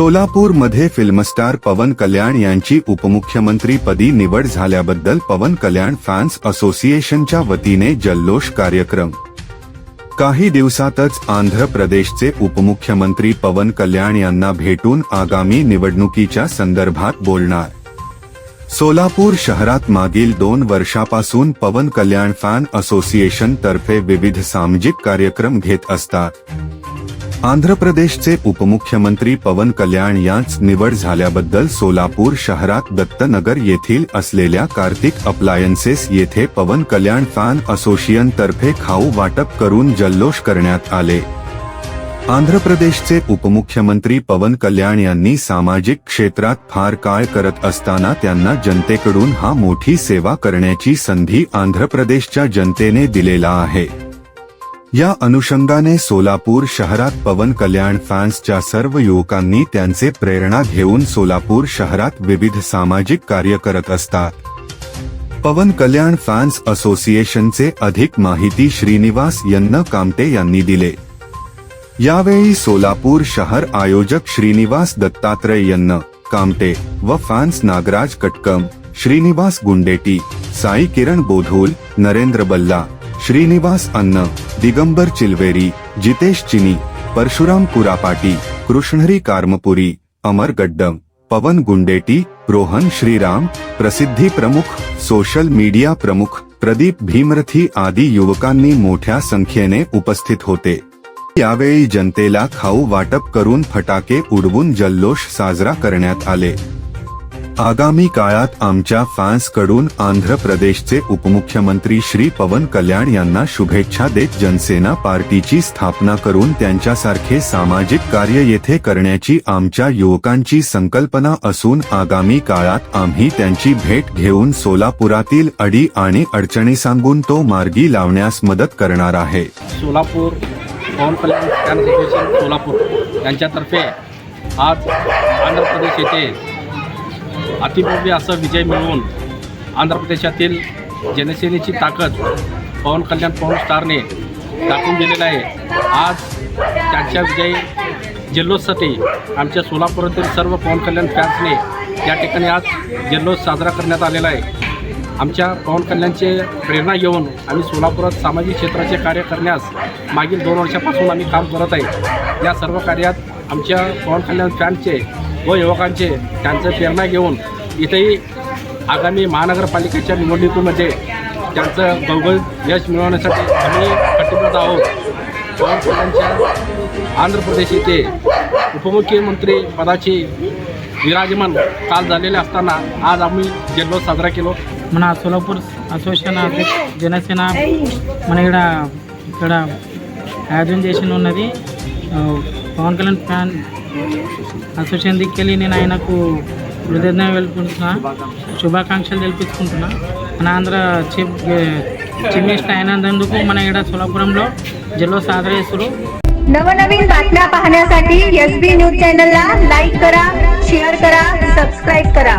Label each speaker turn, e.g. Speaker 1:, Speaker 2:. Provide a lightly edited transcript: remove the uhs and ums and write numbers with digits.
Speaker 1: सोलापूरमध्ये फिल्मस्टार पवन कल्याण यांची उपमुख्यमंत्रीपदी निवड झाल्याबद्दल पवन कल्याण फॅन्स असोसिएशनच्या वतीने जल्लोष कार्यक्रम। काही दिवसातच आंध्र प्रदेशचे उपमुख्यमंत्री पवन कल्याण यांना भेटून आगामी निवडणुकीच्या संदर्भात बोलणार। सोलापूर शहरात मागील 2 वर्षापासून पवन कल्याण फॅन असोसिएशन तर्फे विविध सामाजिक कार्यक्रम घेत असतात। आंध्र प्रदेशचे उपमुख्यमंत्री पवन कल्याण यांच निवड झाल्याबद्दल सोलापूर शहरात दत्तनगर येथील असलेल्या कार्तिक अप्लायन्सेस येथे पवन कल्याण फॅन असोसिएशन तर्फे खाऊ वाटप करून जल्लोष करण्यात आले। आंध्र प्रदेशचे उपमुख्यमंत्री पवन कल्याण यांनी सामाजिक क्षेत्रात फार काळ करत असताना त्यांना जनतेकडून हा मोठी सेवा करण्याची संधी आंध्र प्रदेशच्या जनतेने दिलेला आहे। या अनुषंगाने सोलापूर शहरात पवन कल्याण फॅन्सच्या सर्व युवकांनी त्यांचे प्रेरणा घेऊन सोलापूर शहरात विविध सामाजिक कार्य करत असतात। पवन कल्याण फॅन्स असोसिएशनचे अधिक माहिती श्रीनिवास यन्न कामटे यांनी दिले। यावेळी सोलापूर शहर आयोजक श्रीनिवास दत्तात्रय यन्न कामटे व फॅन्स नागराज कटकम, श्रीनिवास गुंडेटी, साई किरण बोधूल, नरेंद्र बल्ला, श्रीनिवास अन्न, दिगंबर चिलवेरी, जितेश चिनी, परशुराम कुरापाटी, कृष्णहरी कारमपुरी, अमर गड्डम, पवन गुंडेटी, रोहन श्रीराम, प्रसिद्धी प्रमुख, सोशल मीडिया प्रमुख, प्रदीप भीमरथी आदी युवकांनी मोठ्या संख्येने उपस्थित होते। यावेळी जनतेला खाऊ वाटप करून फटाके उडवून जल्लोष साजरा करण्यात आले। आगामी काळात आमच्या फॅन्सकडून आंध्र प्रदेशचे उपमुख्यमंत्री श्री पवन कल्याण यांना शुभेच्छा देत जनसेना पार्टीची स्थापना करून त्यांच्यासारखे सामाजिक कार्य येथे करण्याची आमच्या युवकांची संकल्पना असून आगामी काळात आम्ही त्यांची भेट घेऊन सोलापुरातील अडी आणि अडचणी सांगून तो मार्गी लावण्यास मदत करणार आहे।
Speaker 2: सोलापूर पवन कल्याण फॅन असोसिएशन सोलापूर यांच्यातर्फे आज आंध्र प्रदेश येथे अतिभव्य असा विजय मिळवून आंध्र प्रदेशातील जनसेनेची ताकद पवन कल्याण पवन स्टारने दाखवून दिलेला आहे। आज त्यांच्या विजयी जल्लोषासाठी आमच्या सोलापुरातील सर्व पवन कल्याण फॅन्सने या ठिकाणी आज जल्लोष साजरा करण्यात आलेला आहे। आमच्या पवन कल्याणचे प्रेरणा घेऊन आम्ही सोलापुरात सामाजिक क्षेत्राचे कार्य करण्यास मागील 2 वर्षापासून आम्ही काम करत आहे। या सर्व कार्यात आमच्या पवन कल्याण फॅन्सचे व युवकांचे त्यांचं प्रेरणा घेऊन इथेही आगामी महानगरपालिकेच्या निवडणुकीमध्ये त्यांचं घवघवीत यश मिळवण्यासाठी आम्ही कटिबद्ध आहोत। पवन कल्याणच्या आंध्र प्रदेश येथे उपमुख्यमंत्री पदाची विराजमान काल झालेले असताना आज आम्ही जल्लोष साजरा केलो।
Speaker 3: మన సోలాపూర్ అసోసియేషన్ జనసేన మన ఇక్కడ ఆయోజన చేసిన ఉన్నది పవన్ కళ్యాణ్ ఫ్యాన్ అసోసియేషన్ దిక్కెళ్ళి నేను ఆయనకు కృతజ్ఞతలు తెలుపుకుంటున్నా, శుభాకాంక్షలు తెలిపించుకుంటున్నా। మన ఆంధ్ర చీఫ్ మినిస్టర్ అయినందుకు మన ఇక్కడ సోలాపురంలో జల్లోష్ సాధన చేస్తారు।
Speaker 4: नवनवीन बातम्या पाहण्यासाठी SB न्यूज चॅनलला लाईक करा, शेअर करा, सबस्क्राईब करा।